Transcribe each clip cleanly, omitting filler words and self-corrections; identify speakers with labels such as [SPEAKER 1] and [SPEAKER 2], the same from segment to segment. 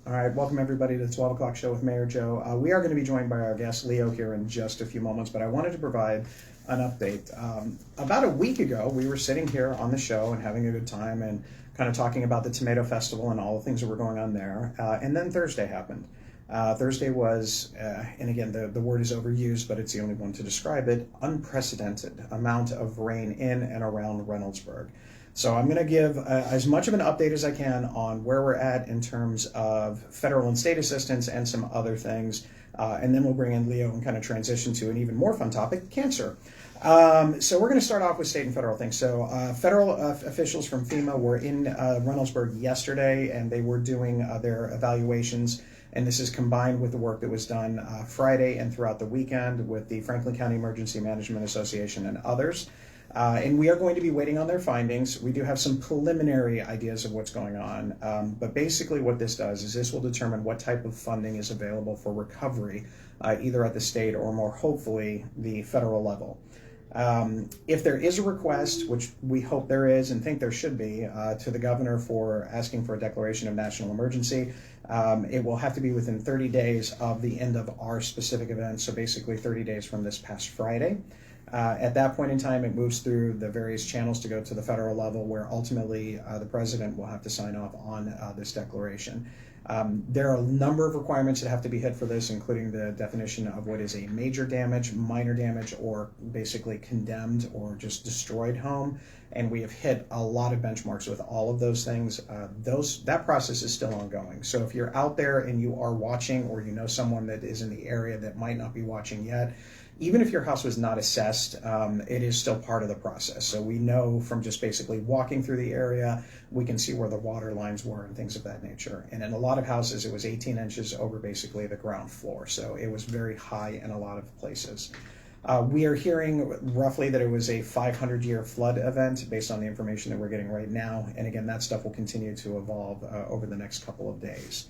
[SPEAKER 1] All right, welcome everybody to the 12 o'clock show with Mayor Joe. We are going to be joined by our guest Leo here in just a few moments, but I wanted to provide an update. About a week ago, we were sitting here on the show and having a good time and kind of talking about the Tomato Festival and all the things that were going on there. And then Thursday happened. Thursday was, and again, the word is overused, but it's the only one to describe it, unprecedented amount of rain in and around Reynoldsburg. So I'm going to give as much of an update as I can on where we're at in terms of federal and state assistance and some other things. And then we'll bring in Leo and kind of transition to an even more fun topic, cancer. So we're going to start off with state and federal things. So federal officials from FEMA were in Reynoldsburg yesterday, and they were doing their evaluations. And this is combined with the work that was done Friday and throughout the weekend with the Franklin County Emergency Management Association and others. And we are going to be waiting on their findings. We do have some preliminary ideas of what's going on, but basically what this does is this will determine what type of funding is available for recovery, either at the state or more hopefully the federal level. If there is a request, which we hope there is and think there should be, to the governor for asking for a declaration of national emergency, it will have to be within 30 days of the end of our specific event, so basically 30 days from this past Friday. At that point in time, it moves through the various channels to go to the federal level, where ultimately the president will have to sign off on this declaration. There are a number of requirements that have to be hit for this, including the definition of what is a major damage, minor damage, or basically condemned or just destroyed home. And we have hit a lot of benchmarks with all of those things. That process is still ongoing. So if you're out there and you are watching, or you know someone that is in the area that might not be watching yet, even if your house was not assessed, it is still part of the process. So we know from just basically walking through the area, we can see where the water lines were and things of that nature. And in a lot of houses, it was 18 inches over basically the ground floor. So it was very high in a lot of places. We are hearing roughly that it was a 500-year flood event based on the information that we're getting right now. And again, that stuff will continue to evolve over the next couple of days.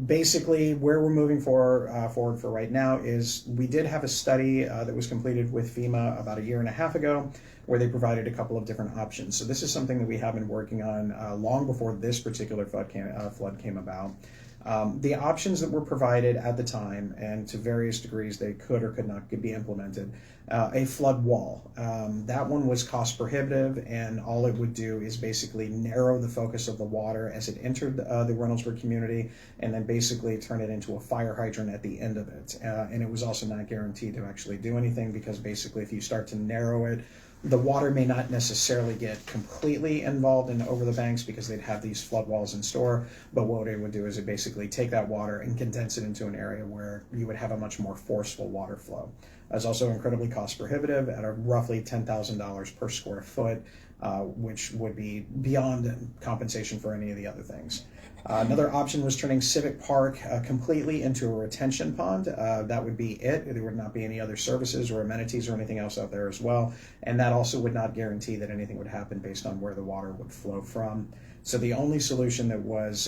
[SPEAKER 1] Basically, where we're moving forward for right now is we did have a study that was completed with FEMA about a year and a half ago, where they provided a couple of different options. So this is something that we have been working on long before this particular flood came about. The options that were provided at the time, and to various degrees they could or could not be implemented, a flood wall. That one was cost prohibitive, and all it would do is basically narrow the focus of the water as it entered the Reynoldsburg community, and then basically turn it into a fire hydrant at the end of it. And it was also not guaranteed to actually do anything, because basically if you start to narrow it, the water may not necessarily get completely involved and over the banks, because they'd have these flood walls in store, but what it would do is it basically take that water and condense it into an area where you would have a much more forceful water flow. It's also incredibly cost prohibitive at a roughly $10,000 per square foot, which would be beyond compensation for any of the other things. Another option was turning Civic Park completely into a retention pond. That would be it. There would not be any other services or amenities or anything else out there as well. And that also would not guarantee that anything would happen based on where the water would flow from. So the only solution that was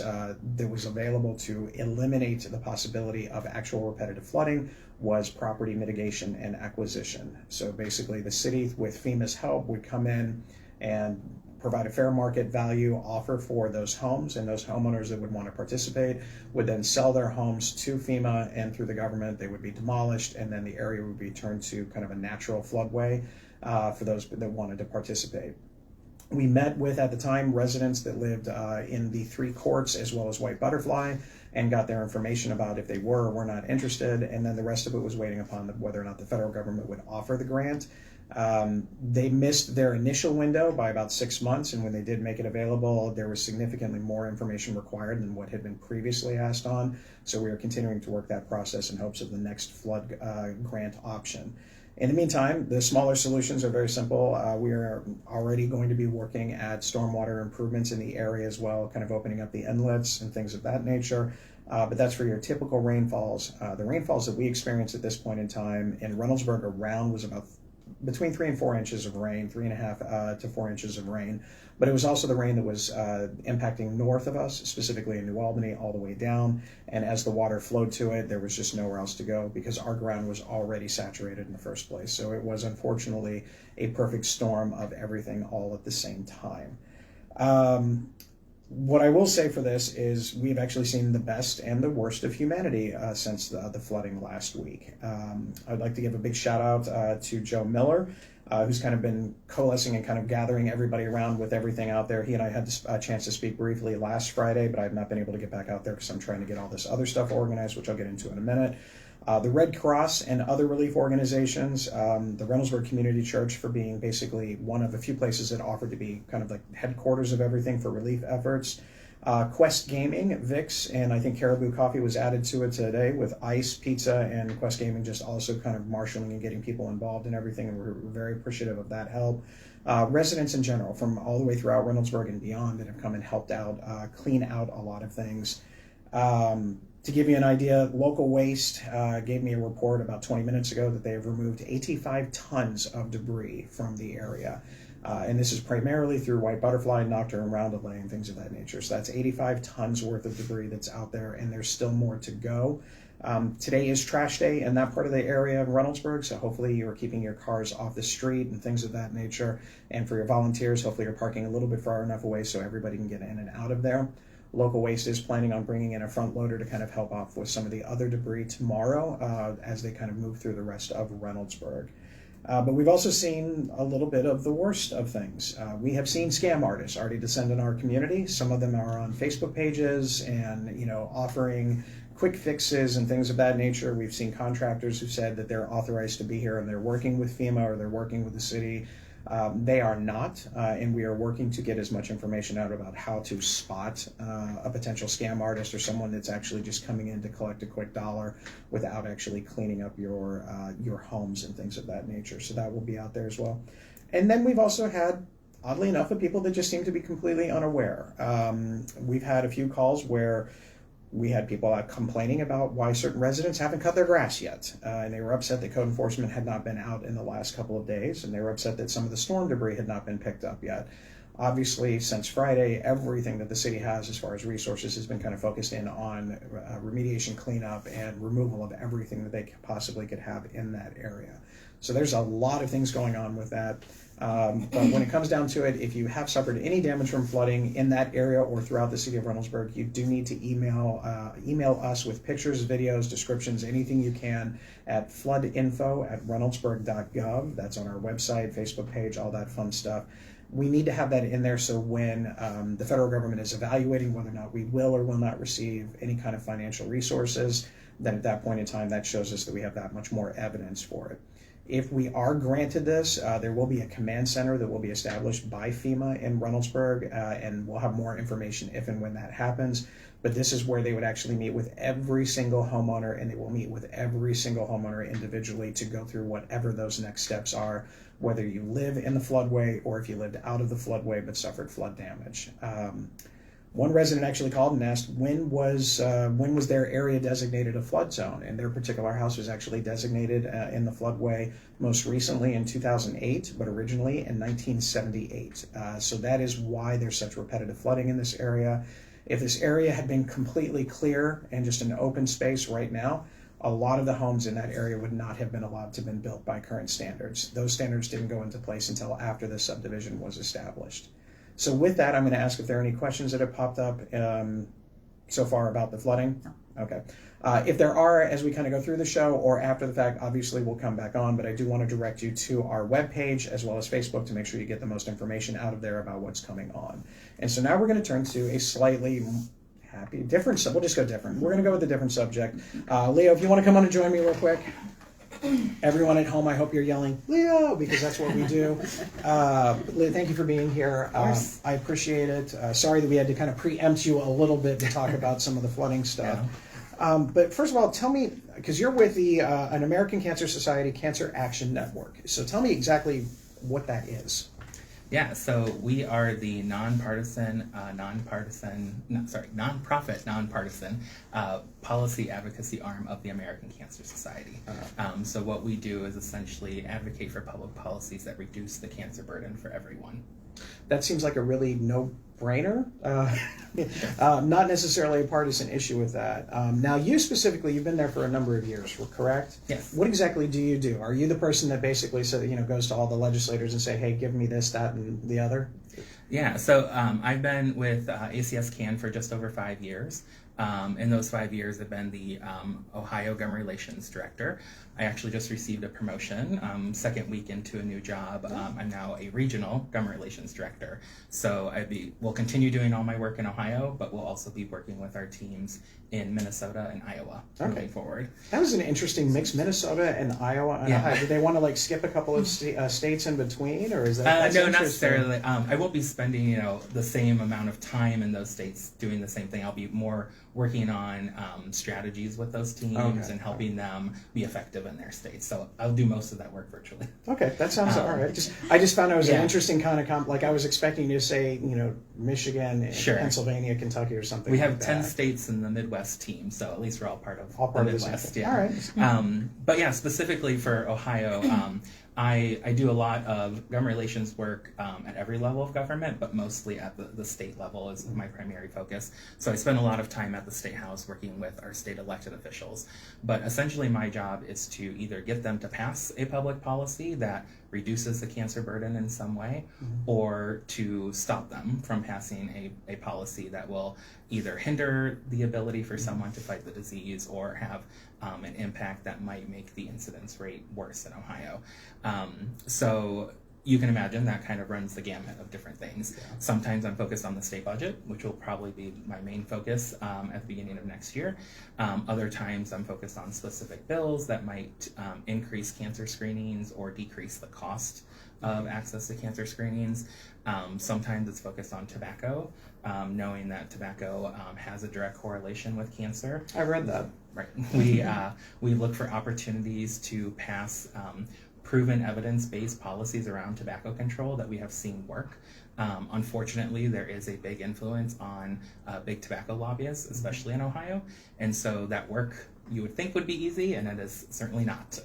[SPEAKER 1] available to eliminate the possibility of actual repetitive flooding was property mitigation and acquisition. So basically the city, with FEMA's help, would come in and provide a fair market value offer for those homes, and those homeowners that would want to participate would then sell their homes to FEMA, and through the government they would be demolished, and then the area would be turned to kind of a natural floodway for those that wanted to participate. We met with, at the time, residents that lived in the three courts as well as White Butterfly, and got their information about if they were or were not interested, and then the rest of it was waiting upon whether or not the federal government would offer the grant. They missed their initial window by about 6 months, and when they did make it available, there was significantly more information required than what had been previously asked on. So we are continuing to work that process in hopes of the next flood grant option. In the meantime, the smaller solutions are very simple. We are already going to be working at stormwater improvements in the area as well, kind of opening up the inlets and things of that nature. But that's for your typical rainfalls. The rainfalls that we experienced at this point in time in Reynoldsburg around was about between 3 and 4 inches of rain, 3.5 to 4 inches of rain. But it was also the rain that was impacting north of us, specifically in New Albany, all the way down. And as the water flowed to it, there was just nowhere else to go, because our ground was already saturated in the first place. So it was unfortunately a perfect storm of everything all at the same time. What I will say for this is we've actually seen the best and the worst of humanity since the flooding last week. I'd like to give a big shout out to Joe Miller, who's kind of been coalescing and kind of gathering everybody around with everything out there. He and I had a chance to speak briefly last Friday, but I've not been able to get back out there because I'm trying to get all this other stuff organized, which I'll get into in a minute. The Red Cross and other relief organizations, the Reynoldsburg Community Church for being basically one of a few places that offered to be kind of like headquarters of everything for relief efforts. Quest Gaming, Vix, and I think Caribou Coffee was added to it today with Ice Pizza and Quest Gaming just also kind of marshaling and getting people involved in everything, and we're very appreciative of that help. Residents in general from all the way throughout Reynoldsburg and beyond that have come and helped out, clean out a lot of things. To give you an idea, Local Waste gave me a report about 20 minutes ago that they have removed 85 tons of debris from the area. And this is primarily through white butterfly, nocturne, roundelay, and things of that nature. So that's 85 tons worth of debris that's out there, and there's still more to go. Today is trash day in that part of the area of Reynoldsburg, so hopefully you're keeping your cars off the street and things of that nature. And for your volunteers, hopefully you're parking a little bit far enough away so everybody can get in and out of there. Local Waste is planning on bringing in a front loader to kind of help off with some of the other debris tomorrow as they kind of move through the rest of Reynoldsburg. But we've also seen a little bit of the worst of things. We have seen scam artists already descend in our community. Some of them are on Facebook pages and, offering quick fixes and things of that nature. We've seen contractors who said that they're authorized to be here and they're working with FEMA or they're working with the city. They are not, and we are working to get as much information out about how to spot a potential scam artist or someone that's actually just coming in to collect a quick dollar without actually cleaning up your homes and things of that nature. So that will be out there as well. And then we've also had, oddly enough, of people that just seem to be completely unaware. We've had a few calls where we had people complaining about why certain residents haven't cut their grass yet. And they were upset that code enforcement had not been out in the last couple of days. And they were upset that some of the storm debris had not been picked up yet. Obviously, since Friday, everything that the city has as far as resources has been kind of focused in on remediation, cleanup, and removal of everything that they possibly could have in that area. So there's a lot of things going on with that. But when it comes down to it, if you have suffered any damage from flooding in that area or throughout the city of Reynoldsburg, you do need to email us with pictures, videos, descriptions, anything you can at floodinfo@reynoldsburg.gov. That's on our website, Facebook page, all that fun stuff. We need to have that in there so when the federal government is evaluating whether or not we will or will not receive any kind of financial resources, then at that point in time, that shows us that we have that much more evidence for it. If we are granted this, there will be a command center that will be established by FEMA in Reynoldsburg, and we'll have more information if and when that happens. But this is where they would actually meet with every single homeowner, and they will meet with every single homeowner individually to go through whatever those next steps are, whether you live in the floodway or if you lived out of the floodway but suffered flood damage. One resident actually called and asked when was their area designated a flood zone, and their particular house was actually designated in the floodway most recently in 2008, but originally in 1978. So that is why there's such repetitive flooding in this area. If this area had been completely clear and just an open space right now, a lot of the homes in that area would not have been allowed to have been built by current standards. Those standards didn't go into place until after the subdivision was established. So with that, I'm going to ask if there are any questions that have popped up so far about the flooding.
[SPEAKER 2] No.
[SPEAKER 1] Okay. If there are, as we kind of go through the show or after the fact, obviously we'll come back on, but I do want to direct you to our webpage as well as Facebook to make sure you get the most information out of there about what's coming on. And so now we're going to turn to a slightly different, we'll just go different. We're going to go with a different subject. Leo, if you want to come on and join me real quick. Everyone at home, I hope you're yelling, Leo, because that's what we do. Leo, thank you for being here. I appreciate it. Sorry that we had to kind of preempt you a little bit to talk about some of the flooding stuff. Yeah. But first of all, tell me, because you're with the an American Cancer Society Cancer Action Network. So tell me exactly what that is.
[SPEAKER 3] Yeah, so we are the nonprofit, nonpartisan policy advocacy arm of the American Cancer Society. So what we do is essentially advocate for public policies that reduce the cancer burden for everyone.
[SPEAKER 1] That seems like a really no-brainer. Not necessarily a partisan issue with that. Now, you specifically, you've been there for a number of years, correct?
[SPEAKER 3] Yes.
[SPEAKER 1] What exactly do you do? Are you the person that basically goes to all the legislators and say, hey, give me this, that, and the other?
[SPEAKER 3] Yeah, so I've been with ACS CAN for just over 5 years. In those 5 years, I've been the Ohio Government Relations Director. I actually just received a promotion, second week into a new job. I'm now a Regional Government Relations Director. So we'll continue doing all my work in Ohio, but we'll also be working with our teams in Minnesota and Iowa moving forward.
[SPEAKER 1] That was an interesting mix, Minnesota and Iowa and Ohio. Did they want to like skip a couple of states in between, or is that
[SPEAKER 3] no, not necessarily. I won't be spending the same amount of time in those states doing the same thing. I'll be more working on strategies with those teams and helping them be effective in their states. So I'll do most of that work virtually.
[SPEAKER 1] Okay, that sounds all right. I just found it was an interesting kind of like I was expecting you to say Michigan, Pennsylvania, Kentucky, or something.
[SPEAKER 3] We have 10 states in the Midwest team, so at least we're all part of the Midwest.
[SPEAKER 1] Yeah. All right.
[SPEAKER 3] But yeah, specifically for Ohio, I do a lot of government relations work at every level of government, but mostly at the state level is my primary focus. So I spend a lot of time at the State House working with our state elected officials. But essentially my job is to either get them to pass a public policy that reduces the cancer burden in some way, or to stop them from passing a policy that will either hinder the ability for someone to fight the disease or have an impact that might make the incidence rate worse in Ohio. So you can imagine that kind of runs the gamut of different things. Yeah. Sometimes I'm focused on the state budget, which will probably be my main focus at the beginning of next year. Other times I'm focused on specific bills that might increase cancer screenings or decrease the cost of access to cancer screenings. Sometimes it's focused on tobacco, knowing that tobacco has a direct correlation with cancer.
[SPEAKER 1] I read that.
[SPEAKER 3] Right. We look for opportunities to pass proven evidence-based policies around tobacco control that we have seen work. Unfortunately, there is a big influence on big tobacco lobbyists, especially in Ohio, and so that work you would think would be easy, and it is certainly not.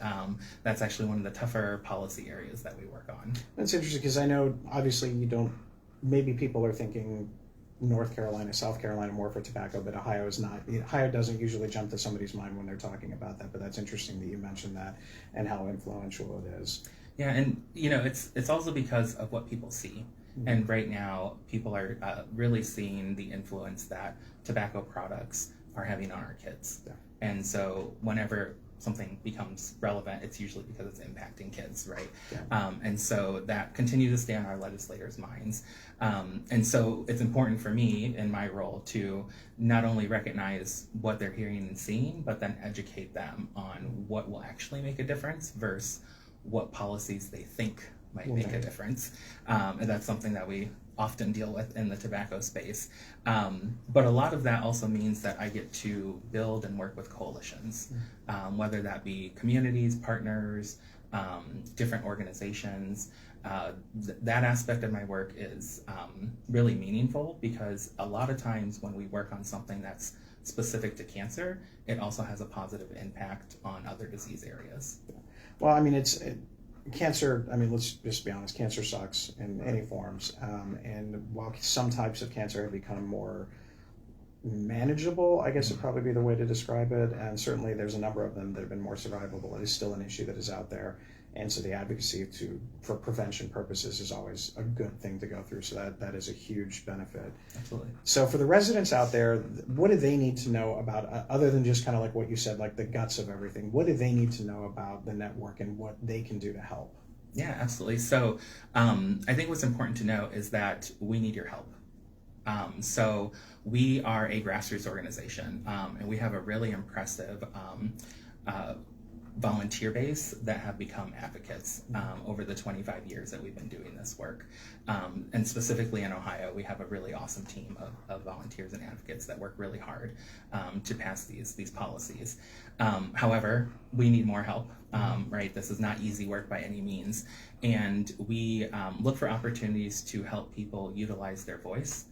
[SPEAKER 3] That's actually one of the tougher policy areas that we work on.
[SPEAKER 1] That's interesting because I know obviously maybe people are thinking North Carolina, South Carolina more for tobacco, but Ohio is not. Ohio doesn't usually jump to somebody's mind when they're talking about that, but that's interesting that you mentioned that and how influential it is.
[SPEAKER 3] Yeah, and it's also because of what people see. And right now, people are really seeing the influence that tobacco products are having on our kids. Yeah. And so whenever something becomes relevant, it's usually because it's impacting kids, right? Yeah. And so that continues to stay on our legislators' minds. And so it's important for me in my role to not only recognize what they're hearing and seeing, but then educate them on what will actually make a difference versus what policies they think might make a difference. And that's something that we often deal with in the tobacco space. But a lot of that also means that I get to build and work with coalitions, whether that be communities, partners, different organizations. That aspect of my work is really meaningful because a lot of times when we work on something that's specific to cancer, it also has a positive impact on other disease areas.
[SPEAKER 1] Well, I mean, cancer, I mean, let's just be honest, cancer sucks in any forms. And while some types of cancer have become more manageable, I guess would probably be the way to describe it. And certainly there's a number of them that have been more survivable. It is still an issue that is out there. And so the advocacy for prevention purposes is always a good thing to go through. So that is a huge benefit.
[SPEAKER 3] Absolutely.
[SPEAKER 1] So for the residents out there, what do they need to know about, other than just kind of like what you said, like the guts of everything, what do they need to know about the network and what they can do to help?
[SPEAKER 3] Yeah, absolutely. So I think what's important to know is that we need your help. So we are a grassroots organization, and we have a really impressive volunteer base that have become advocates over the 25 years that we've been doing this work. And specifically in Ohio, we have a really awesome team of volunteers and advocates that work really hard to pass these policies. However, we need more help, right? This is not easy work by any means. And we look for opportunities to help people utilize their voice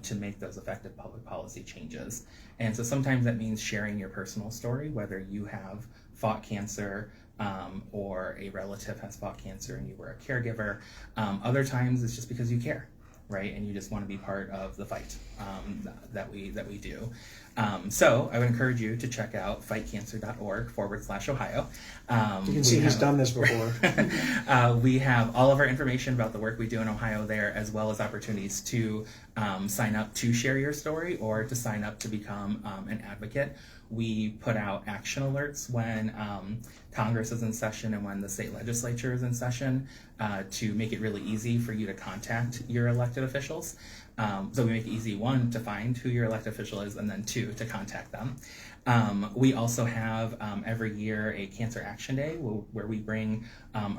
[SPEAKER 3] to make those effective public policy changes. And so sometimes that means sharing your personal story, whether you have fought cancer or a relative has fought cancer and you were a caregiver. Other times it's just because you care. right? And you just want to be part of the fight that we do. So I would encourage you to check out fightcancer.org/Ohio.
[SPEAKER 1] You can see he's done this before.
[SPEAKER 3] We have all of our information about the work we do in Ohio there, as well as opportunities to sign up to share your story or to sign up to become an advocate. We put out action alerts when Congress is in session and when the state legislature is in session to make it really easy for you to contact your elected officials. So we make it easy, one, to find who your elected official is, and then two, to contact them. We also have every year a Cancer Action Day where we bring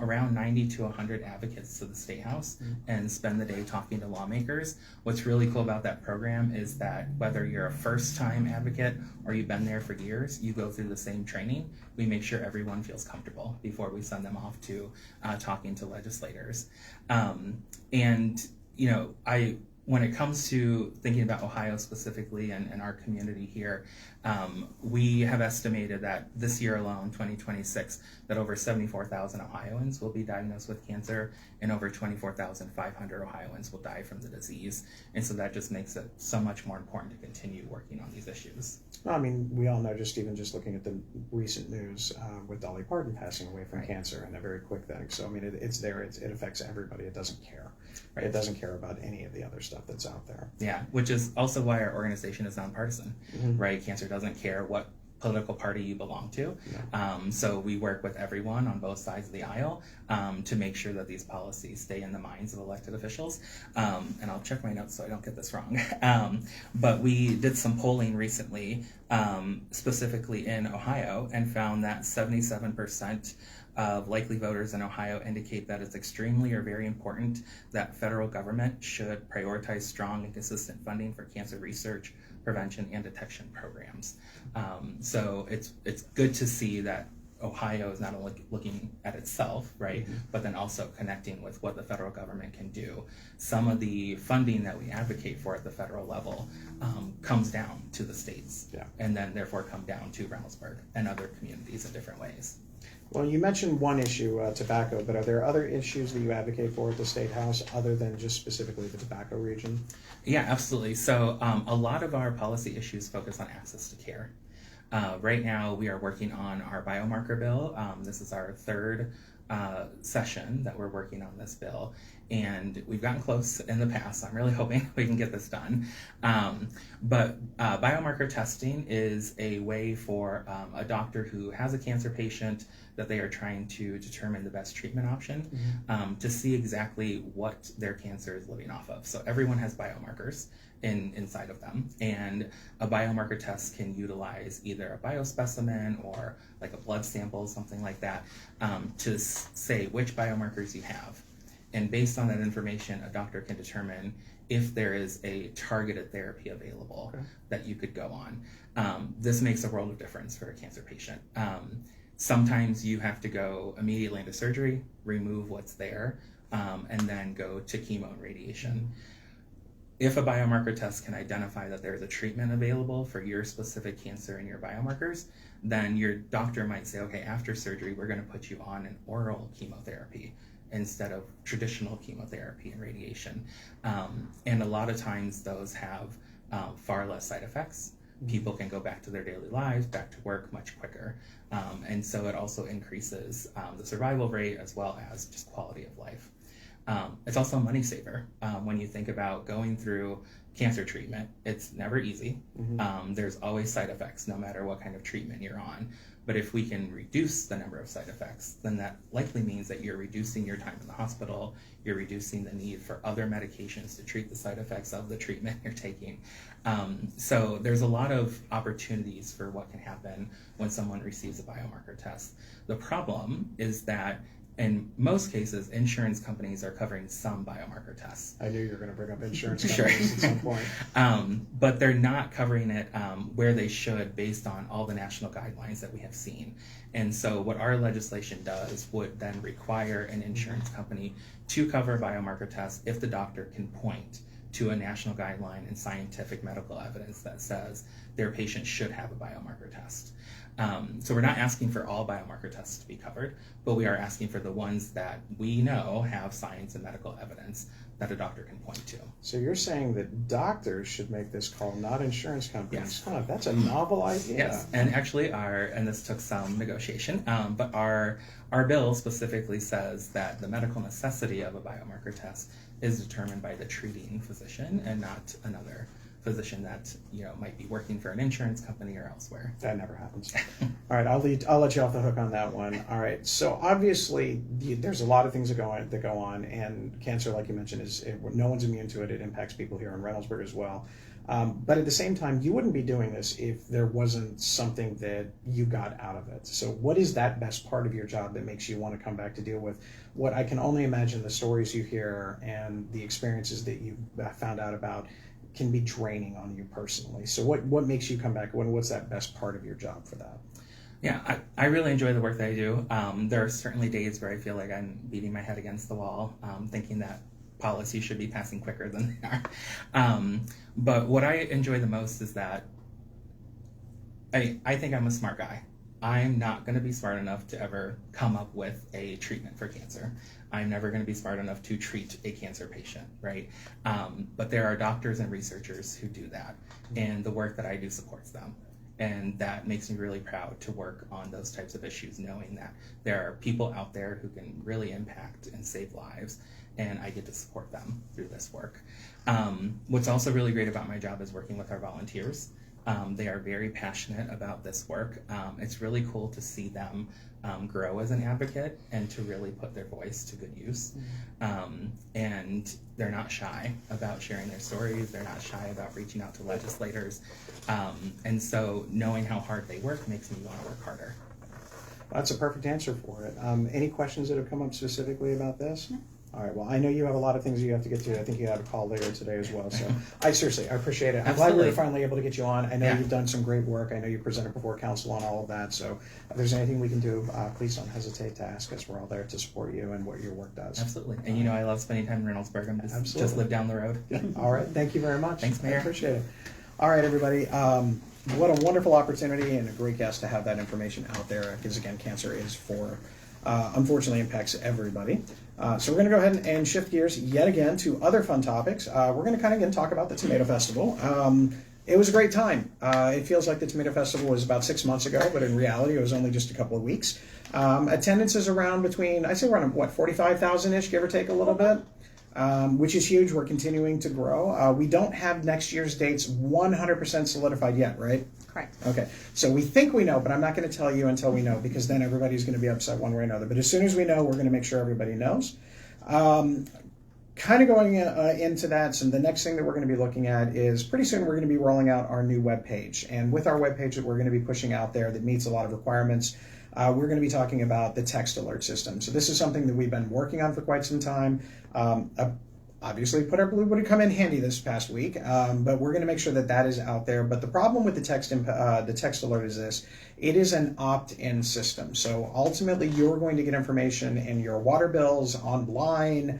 [SPEAKER 3] around 90 to 100 advocates to the State House and spend the day talking to lawmakers. What's really cool about that program is that whether you're a first-time advocate or you've been there for years, you go through the same training. We make sure everyone feels comfortable before we send them off to talking to legislators. When it comes to thinking about Ohio specifically and our community here, we have estimated that this year alone, 2026, that over 74,000 Ohioans will be diagnosed with cancer and over 24,500 Ohioans will die from the disease. And so that just makes it so much more important to continue working on these issues.
[SPEAKER 1] Well, I mean, we all know, just looking at the recent news with Dolly Parton passing away from cancer, and a very quick thing. So, I mean, it's there. It affects everybody. It doesn't care. Right. It doesn't care about any of the other stuff that's out there.
[SPEAKER 3] Yeah, which is also why our organization is nonpartisan, right? Cancer doesn't care what political party you belong to. No. So we work with everyone on both sides of the aisle to make sure that these policies stay in the minds of elected officials. And I'll check my notes so I don't get this wrong. But we did some polling recently, specifically in Ohio, and found that 77% of likely voters in Ohio indicate that it's extremely or very important that federal government should prioritize strong and consistent funding for cancer research, prevention, and detection programs. So it's good to see that Ohio is not only looking at itself, right, but then also connecting with what the federal government can do. Some of the funding that we advocate for at the federal level comes down to the states, and then therefore come down to Reynoldsburg and other communities in different ways.
[SPEAKER 1] Well, you mentioned one issue, tobacco, but are there other issues that you advocate for at the State House other than just specifically the tobacco region?
[SPEAKER 3] Yeah, absolutely. So a lot of our policy issues focus on access to care. Right now, we are working on our biomarker bill. This is our third session that we're working on this bill, and we've gotten close in the past. So I'm really hoping we can get this done. But biomarker testing is a way for a doctor who has a cancer patient that they are trying to determine the best treatment option to see exactly what their cancer is living off of. So everyone has biomarkers inside of them, and a biomarker test can utilize either a biospecimen or like a blood sample, something like that, to say which biomarkers you have. And based on that information, a doctor can determine if there is a targeted therapy available that you could go on. This makes a world of difference for a cancer patient. Sometimes you have to go immediately into surgery, remove what's there, and then go to chemo and radiation. If a biomarker test can identify that there's a treatment available for your specific cancer and your biomarkers, then your doctor might say, okay, after surgery, we're going to put you on an oral chemotherapy instead of traditional chemotherapy and radiation. And a lot of times those have far less side effects. People can go back to their daily lives, back to work much quicker. And so it also increases the survival rate as well as just quality of life. It's also a money saver. When you think about going through cancer treatment, it's never easy. There's always side effects, no matter what kind of treatment you're on. But if we can reduce the number of side effects, then that likely means that you're reducing your time in the hospital, you're reducing the need for other medications to treat the side effects of the treatment you're taking. So there's a lot of opportunities for what can happen when someone receives a biomarker test. The problem is that in most cases, insurance companies are covering some biomarker tests.
[SPEAKER 1] I knew you were going to bring up insurance companies at some point.
[SPEAKER 3] But they're not covering it where they should based on all the national guidelines that we have seen. And so what our legislation does would then require an insurance company to cover a biomarker test if the doctor can point to a national guideline and scientific medical evidence that says their patient should have a biomarker test. So we're not asking for all biomarker tests to be covered, but we are asking for the ones that we know have science and medical evidence that a doctor can point to.
[SPEAKER 1] So you're saying that doctors should make this call, not insurance companies?
[SPEAKER 3] Yes.
[SPEAKER 1] Huh, that's a novel idea.
[SPEAKER 3] Yes, and actually and this took some negotiation, but our bill specifically says that the medical necessity of a biomarker test is determined by the treating physician and not another physician that might be working for an insurance company or elsewhere.
[SPEAKER 1] That never happens. All right, I'll let you off the hook on that one. All right, so obviously there's a lot of things that go on, and cancer, like you mentioned, no one's immune to it. It impacts people here in Reynoldsburg as well. But at the same time, you wouldn't be doing this if there wasn't something that you got out of it. So what is that best part of your job that makes you want to come back to deal with what I can only imagine the stories you hear and the experiences that you've found out about can be draining on you personally. So what makes you come back? What's that best part of your job for that?
[SPEAKER 3] Yeah, I really enjoy the work that I do. There are certainly days where I feel like I'm beating my head against the wall, thinking that policies should be passing quicker than they are. But what I enjoy the most is that I think I'm a smart guy. I'm not going to be smart enough to ever come up with a treatment for cancer. I'm never going to be smart enough to treat a cancer patient, right? But there are doctors and researchers who do that, and the work that I do supports them. And that makes me really proud to work on those types of issues, knowing that there are people out there who can really impact and save lives, and I get to support them through this work. What's also really great about my job is working with our volunteers. They are very passionate about this work. It's really cool to see them grow as an advocate and to really put their voice to good use. And they're not shy about sharing their stories. They're not shy about reaching out to legislators. And so knowing how hard they work makes me want to work harder.
[SPEAKER 1] That's a perfect answer for it. Any questions that have come up specifically about this?
[SPEAKER 2] No.
[SPEAKER 1] All right, well, I know you have a lot of things you have to get to. I think you have a call later today as well. So I appreciate it. I'm glad we were finally able to get you on. I know you've done some great work. I know you presented before council on all of that. So if there's anything we can do, please don't hesitate to ask us. We're all there to support you and what your work does.
[SPEAKER 3] Absolutely. And I love spending time in Reynoldsburg. I'm just live down the road.
[SPEAKER 1] All right, thank you very much.
[SPEAKER 3] Thanks, Mayor.
[SPEAKER 1] I appreciate it. All right, everybody. What a wonderful opportunity and a great guest to have that information out there, because again, cancer is unfortunately impacts everybody. So we're going to go ahead and shift gears yet again to other fun topics. We're going to kind of again talk about the Tomato Festival. It was a great time. It feels like the Tomato Festival was about 6 months ago, but in reality it was only just a couple of weeks. Attendance is around 45,000-ish, give or take a little bit. Which is huge. We're continuing to grow. We don't have next year's dates 100% solidified yet, right?
[SPEAKER 2] Correct.
[SPEAKER 1] Okay, so we think we know, but I'm not going to tell you until we know, because then everybody's going to be upset one way or another. But as soon as we know, we're going to make sure everybody knows. Kind of going into that, so the next thing that we're going to be looking at is pretty soon we're going to be rolling out our new webpage. And with our webpage that we're going to be pushing out there that meets a lot of requirements, we're going to be talking about the text alert system. So this is something that we've been working on for quite some time. Obviously, Put Our Blue would have come in handy this past week, but we're going to make sure that that is out there. But the problem with the text alert is this: it is an opt-in system. So ultimately, you're going to get information in your water bills online,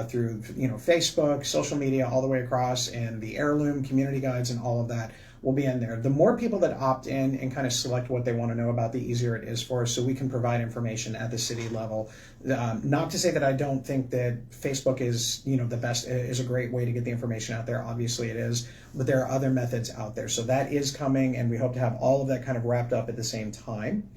[SPEAKER 1] through Facebook, social media, all the way across, and the heirloom community guides and all of that will be in there. The more people that opt in and kind of select what they want to know about, the easier it is for us, so we can provide information at the city level. Not to say that I don't think that Facebook is the best, is a great way to get the information out there. Obviously it is, but there are other methods out there. So that is coming, and we hope to have all of that kind of wrapped up at the same time.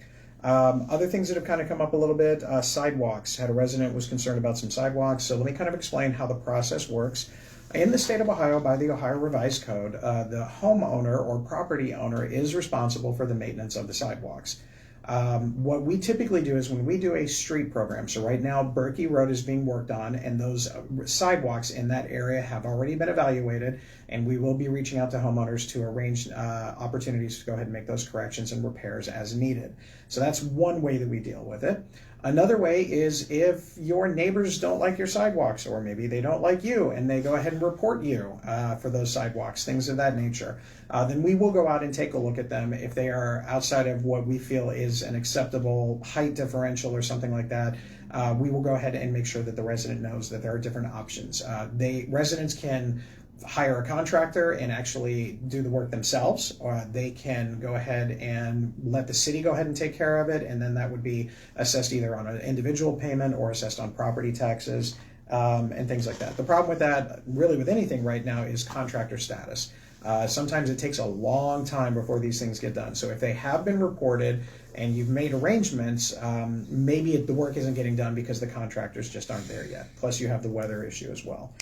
[SPEAKER 1] Other things that have kind of come up a little bit, sidewalks. Had a resident was concerned about some sidewalks, so let me kind of explain how the process works. In the state of Ohio, by the Ohio Revised Code, the homeowner or property owner is responsible for the maintenance of the sidewalks. What we typically do is when we do a street program, so right now Berkey Road is being worked on, and those sidewalks in that area have already been evaluated, and we will be reaching out to homeowners to arrange opportunities to go ahead and make those corrections and repairs as needed. So that's one way that we deal with it. Another way is if your neighbors don't like your sidewalks, or maybe they don't like you and they go ahead and report you for those sidewalks, things of that nature, then we will go out and take a look at them. If they are outside of what we feel is an acceptable height differential or something like that, we will go ahead and make sure that the resident knows that there are different options. Residents can hire a contractor and actually do the work themselves, or they can go ahead and let the city go ahead and take care of it, and then that would be assessed either on an individual payment or assessed on property taxes. and things like that. The problem with that, really with anything right now, is contractor status. Sometimes it takes a long time before these things get done. So if they have been reported and you've made arrangements, maybe the work isn't getting done because the contractors just aren't there yet. Plus you have the weather issue as well.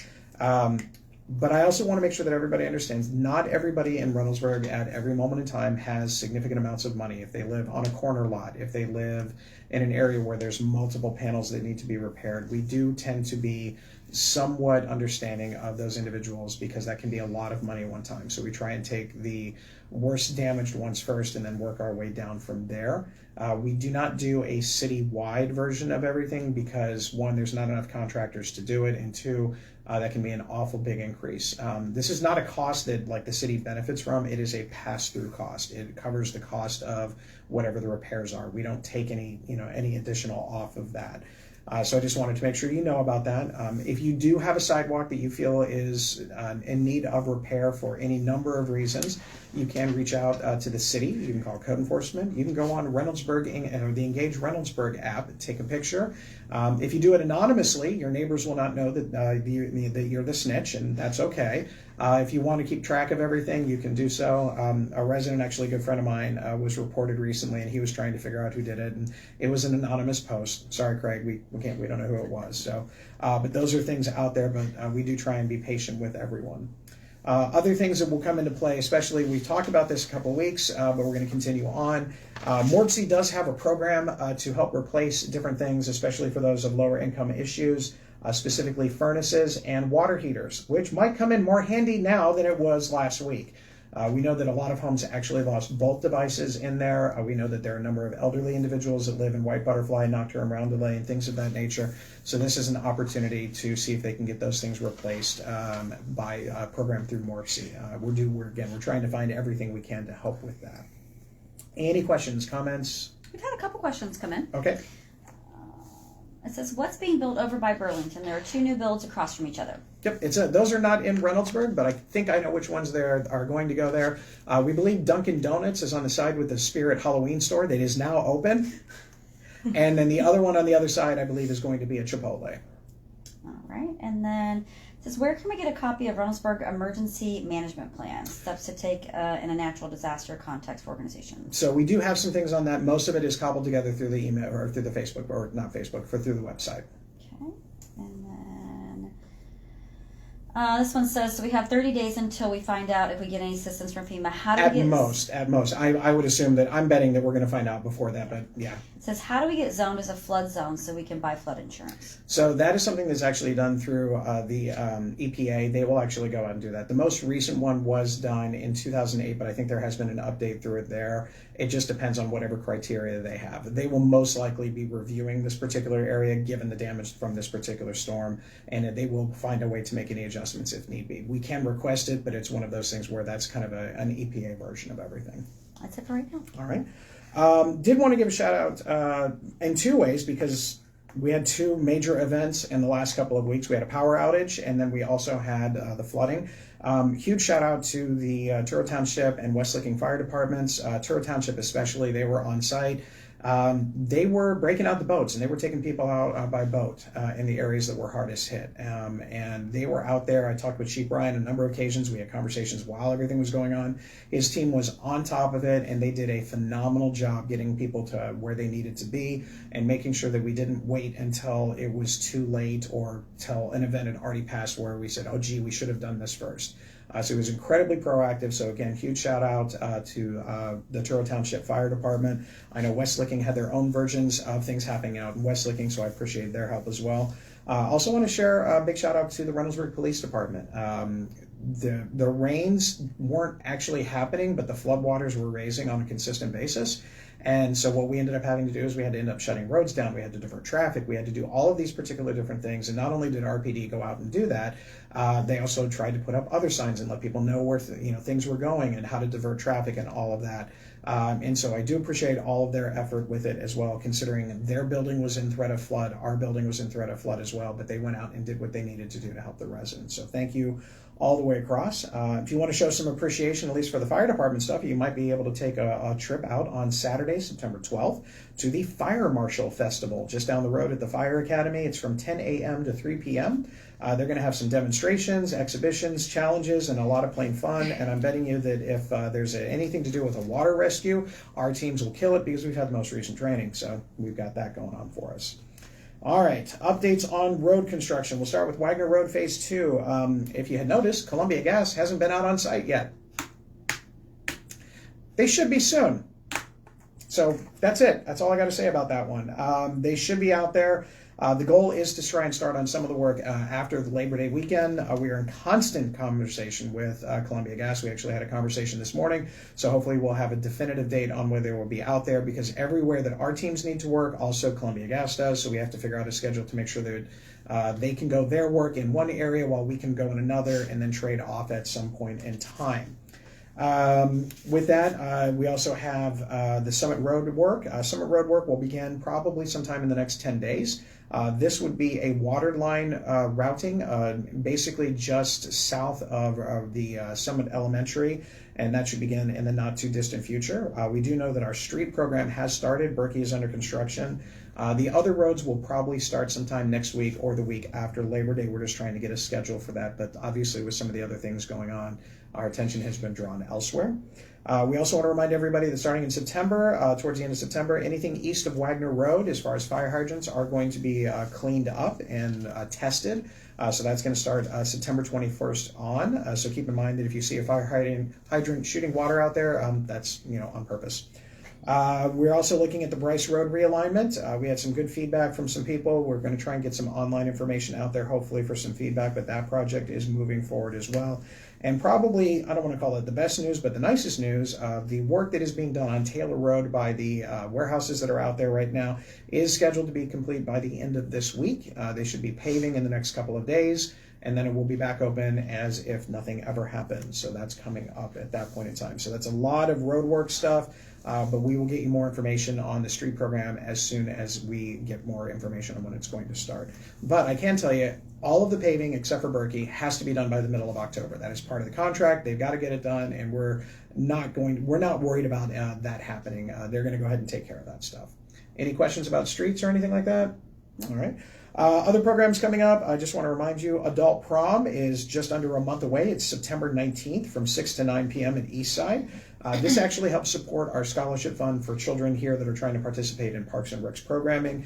[SPEAKER 1] But I also want to make sure that everybody understands not everybody in Reynoldsburg at every moment in time has significant amounts of money. If they live on a corner lot, if they live in an area where there's multiple panels that need to be repaired, we do tend to be somewhat understanding of those individuals because that can be a lot of money at one time. So we try and take the worst damaged ones first and then work our way down from there. We do not do a city-wide version of everything because, one, there's not enough contractors to do it, and two, that can be an awful big increase. This is not a cost that like the city benefits from. It is a pass-through cost. It covers the cost of whatever the repairs are. We don't take any additional off of that. So I just wanted to make sure you know about that. If you do have a sidewalk that you feel is in need of repair for any number of reasons, you can reach out to the city. You can call code enforcement. You can go on Reynoldsburg or the Engage Reynoldsburg app, take a picture. If you do it anonymously, your neighbors will not know that you're the snitch, and that's okay. If you want to keep track of everything, you can do so. A resident, actually a good friend of mine, was reported recently, and he was trying to figure out who did it, and it was an anonymous post. Sorry, Craig, we don't know who it was. So, but those are things out there, but we do try and be patient with everyone. Other things that will come into play, especially we've talked about this a couple of weeks, but we're going to continue on. Morpsey does have a program to help replace different things, especially for those of lower income issues, specifically furnaces and water heaters, which might come in more handy now than it was last week. We know that a lot of homes actually lost both devices in there. We know that there are a number of elderly individuals that live in White Butterfly, Nocturne Roundelay, and things of that nature. So this is an opportunity to see if they can get those things replaced by a program through Morpsey. We're trying to find everything we can to help with that. Any questions, comments?
[SPEAKER 2] We've had a couple questions come in.
[SPEAKER 1] Okay.
[SPEAKER 2] It says, what's being built over by Burlington? There are two new builds across from each other.
[SPEAKER 1] Yep, those are not in Reynoldsburg, but I think I know which ones there are going to go there. We believe Dunkin' Donuts is on the side with the Spirit Halloween store that is now open. And then the other one on the other side, I believe, is going to be a Chipotle.
[SPEAKER 2] All right. And then it says, where can we get a copy of Reynoldsburg Emergency Management Plan? Steps to take in a natural disaster context for organizations.
[SPEAKER 1] So we do have some things on that. Most of it is cobbled together through the email or through the Facebook, or not Facebook, through the website.
[SPEAKER 2] Okay. And then this one says, so we have 30 days until we find out if we get any assistance from FEMA. How do we get...
[SPEAKER 1] At most. I would assume that, I'm betting that we're going to find out before that, but yeah.
[SPEAKER 2] It says, how do we get zoned as a flood zone so we can buy flood insurance?
[SPEAKER 1] So that is something that's actually done through the EPA. They will actually go out and do that. The most recent one was done in 2008, but I think there has been an update through it there. It just depends on whatever criteria they have. They will most likely be reviewing this particular area given the damage from this particular storm, and they will find a way to make any adjustments if need be. We can request it, but it's one of those things where that's kind of an EPA version of everything.
[SPEAKER 2] That's it for right now.
[SPEAKER 1] All right. Did want to give a shout out in two ways because we had two major events in the last couple of weeks. We had a power outage, and then we also had the flooding. Huge shout out to the Truro Township and West Licking Fire Departments. Truro Township especially, they were on site. They were breaking out the boats, and they were taking people out by boat in the areas that were hardest hit. And they were out there. I talked with Chief Brian on a number of occasions. We had conversations while everything was going on. His team was on top of it, and they did a phenomenal job getting people to where they needed to be and making sure that we didn't wait until it was too late or till an event had already passed where we said, oh, gee, we should have done this first. So it was incredibly proactive. So again, huge shout out to the Truro Township Fire Department. I know West Licking had their own versions of things happening out in West Licking, so I appreciate their help as well. Also want to share a big shout out to the Reynoldsburg Police Department. The rains weren't actually happening, but the floodwaters were raising on a consistent basis. And so what we ended up having to do is we had to end up shutting roads down. We had to divert traffic. We had to do all of these particular different things. And not only did RPD go out and do that, they also tried to put up other signs and let people know where things were going and how to divert traffic and all of that. And so I do appreciate all of their effort with it as well, considering their building was in threat of flood. Our building was in threat of flood as well, but they went out and did what they needed to do to help the residents. So thank you all the way across. If you want to show some appreciation, at least for the fire department stuff, you might be able to take a trip out on Saturday, September 12th, to the Fire Marshal Festival just down the road at the Fire Academy. It's from 10 a.m. to 3 p.m. They're going to have some demonstrations, exhibitions, challenges, and a lot of plain fun. And I'm betting you that if there's anything to do with a water rescue, our teams will kill it because we've had the most recent training. So we've got that going on for us. All right, updates on road construction. We'll start with Wagner Road Phase 2. If you had noticed, Columbia Gas hasn't been out on site yet. They should be soon. So that's it. That's all I got to say about that one. They should be out there. The goal is to try and start on some of the work after the Labor Day weekend. We are in constant conversation with Columbia Gas. We actually had a conversation this morning, so hopefully we'll have a definitive date on whether they will be out there, because everywhere that our teams need to work, also Columbia Gas does, so we have to figure out a schedule to make sure that they can go their work in one area while we can go in another, and then trade off at some point in time. With that, we also have the Summit Road work. Summit Road work will begin probably sometime in the next 10 days. This would be a water line routing, basically just south of the Summit Elementary, and that should begin in the not too distant future. We do know that our street program has started. Berkey is under construction. The other roads will probably start sometime next week or the week after Labor Day. We're just trying to get a schedule for that, but obviously with some of the other things going on, our attention has been drawn elsewhere. We also want to remind everybody that starting in September, towards the end of September, anything east of Wagner Road, as far as fire hydrants, are going to be cleaned up and tested. So that's going to start September 21st on. So keep in mind that if you see a fire hydrant shooting water out there, that's on purpose. We're also looking at the Bryce Road realignment. We had some good feedback from some people. We're going to try and get some online information out there, hopefully, for some feedback, but that project is moving forward as well. And probably, I don't want to call it the best news, but the nicest news, the work that is being done on Taylor Road by the warehouses that are out there right now is scheduled to be complete by the end of this week. They should be paving in the next couple of days, and then it will be back open as if nothing ever happened. So that's coming up at that point in time. So that's a lot of road work stuff, but we will get you more information on the street program as soon as we get more information on when it's going to start. But I can tell you, all of the paving, except for Berkey, has to be done by the middle of October. That is part of the contract. They've got to get it done, and we're not worried about that happening. They're going to go ahead and take care of that stuff. Any questions about streets or anything like that? All right. Other programs coming up, I just want to remind you, Adult Prom is just under a month away. It's September 19th from 6 to 9 p.m. in Eastside. This actually helps support our scholarship fund for children here that are trying to participate in Parks and Rec's programming.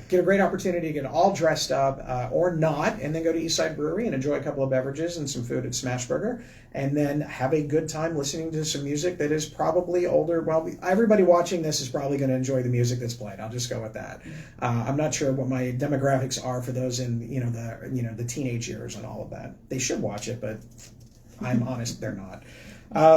[SPEAKER 1] Get a great opportunity to get all dressed up or not, and then go to Eastside Brewery and enjoy a couple of beverages and some food at Smashburger, and then have a good time listening to some music that is probably older. Well, everybody watching this is probably going to enjoy the music that's played. I'll just go with that. I'm not sure what my demographics are for those in the teenage years and all of that. They should watch it, but I'm honest, they're not.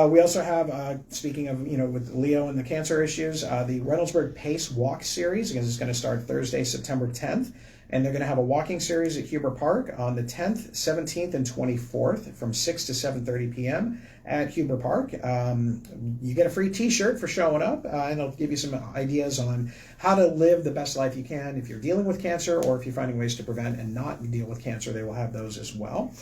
[SPEAKER 1] We also have, speaking of, with Leo and the cancer issues, the Reynoldsburg Pace Walk Series, because it's going to start Thursday, September 10th. And they're going to have a walking series at Huber Park on the 10th, 17th, and 24th from 6 to 7:30 p.m. at Huber Park. You get a free t-shirt for showing up, and it'll give you some ideas on how to live the best life you can if you're dealing with cancer, or if you're finding ways to prevent and not deal with cancer. They will have those as well.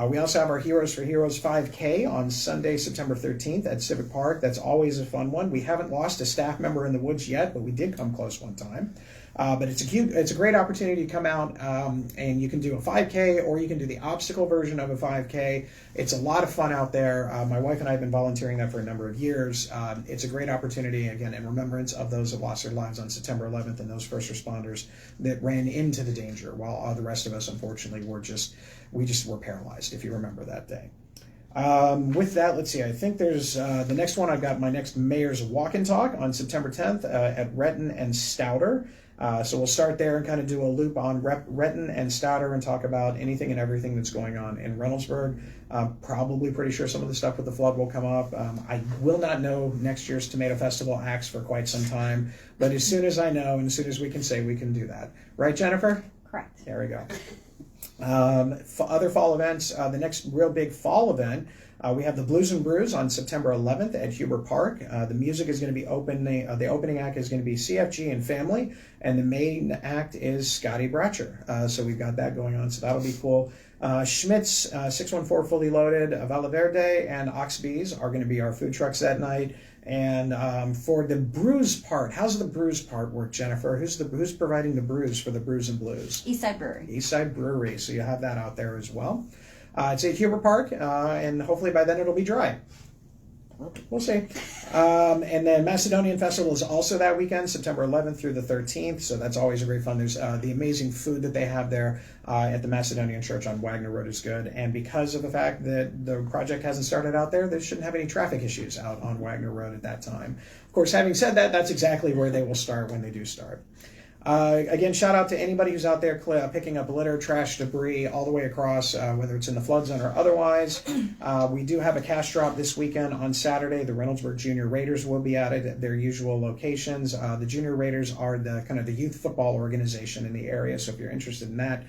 [SPEAKER 1] We also have our Heroes for Heroes 5K on Sunday, September 13th at Civic Park. That's always a fun one. We haven't lost a staff member in the woods yet, but we did come close one time. But it's a great opportunity to come out, and you can do a 5K, or you can do the obstacle version of a 5K. It's a lot of fun out there. My wife and I have been volunteering that for a number of years. It's a great opportunity, again, in remembrance of those that lost their lives on September 11th and those first responders that ran into the danger, while the rest of us, unfortunately, were paralyzed, if you remember that day. With that, let's see, I think there's the next one. I've got my next Mayor's Walk and Talk on September 10th at Retton and Stouter. So we'll start there and kind of do a loop on Retton and Stouter and talk about anything and everything that's going on in Reynoldsburg. Probably pretty sure some of the stuff with the flood will come up. I will not know next year's Tomato Festival acts for quite some time, but as soon as I know and as soon as we can say, we can do that. Right, Jennifer?
[SPEAKER 2] Correct.
[SPEAKER 1] There we go. For other fall events, the next real big fall event We have the Blues and Brews on September 11th at Huber Park. The music is going to be the opening act is going to be CFG and Family, and the main act is Scotty Bratcher. So we've got that going on, so that'll be cool. Schmidt's 614 Fully Loaded, Valle Verde, and Oxby's are going to be our food trucks that night. And for the brews part, how's the brews part work, Jennifer? Who's providing the brews for the Brews and Blues?
[SPEAKER 2] Eastside Brewery.
[SPEAKER 1] Eastside Brewery. So you have that out there as well. It's at Huber Park, and hopefully by then it'll be dry. We'll see. And then Macedonian Festival is also that weekend, September 11th through the 13th. So that's always a great fun. There's the amazing food that they have there at the Macedonian Church on Wagner Road is good. And because of the fact that the project hasn't started out there, they shouldn't have any traffic issues out on Wagner Road at that time. Of course, having said that, that's exactly where they will start when they do start. Again, shout out to anybody who's out there picking up litter, trash, debris all the way across, whether it's in the flood zone or otherwise. We do have a cash drop this weekend on Saturday. The Reynoldsburg Junior Raiders will be at it at their usual locations. The Junior Raiders are the kind of the youth football organization in the area, so if you're interested in that,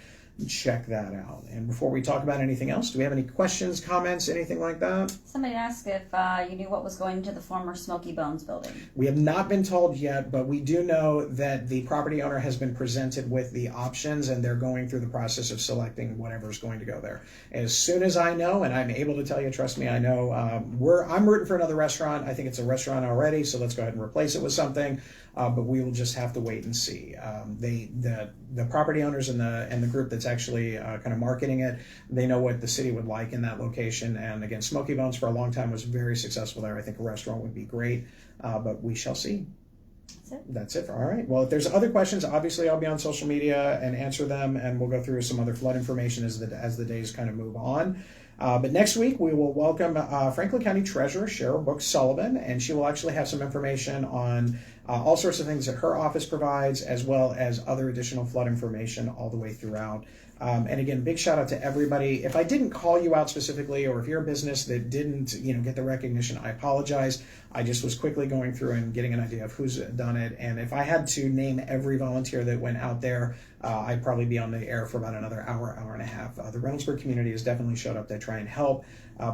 [SPEAKER 1] check that out. And before we talk about anything else, do we have any questions, comments, anything like that?
[SPEAKER 2] Somebody asked if you knew what was going into the former Smoky Bones building.
[SPEAKER 1] We have not been told yet, but we do know that the property owner has been presented with the options, and they're going through the process of selecting whatever's going to go there. As soon as I know, and I'm able to tell you, trust me, I know, I'm rooting for another restaurant. I think it's a restaurant already, so let's go ahead and replace it with something. But we will just have to wait and see. The property owners and the group that's actually kind of marketing it, they know what the city would like in that location. And again, Smoky Bones for a long time was very successful there. I think a restaurant would be great, but we shall see. That's it. All right. Well, if there's other questions, obviously I'll be on social media and answer them, and we'll go through some other flood information as the days kind of move on. But next week we will welcome Franklin County Treasurer Cheryl Brooks Sullivan, and she will actually have some information on all sorts of things that her office provides, as well as other additional flood information all the way throughout. And again, big shout out to everybody. If I didn't call you out specifically, or if you're a business that didn't, get the recognition, I apologize. I just was quickly going through and getting an idea of who's done it. And if I had to name every volunteer that went out there, I'd probably be on the air for about another hour and a half. The Reynoldsburg community has definitely showed up to try and help.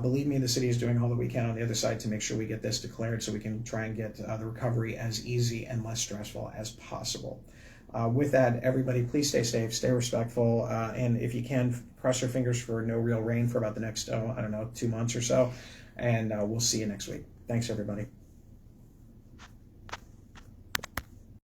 [SPEAKER 1] Believe me, the city is doing all that we can on the other side to make sure we get this declared so we can try and get the recovery as easy and less stressful as possible. With that, everybody, please stay safe, stay respectful, and if you can, cross your fingers for no real rain for about the next, 2 months or so, and we'll see you next week. Thanks, everybody.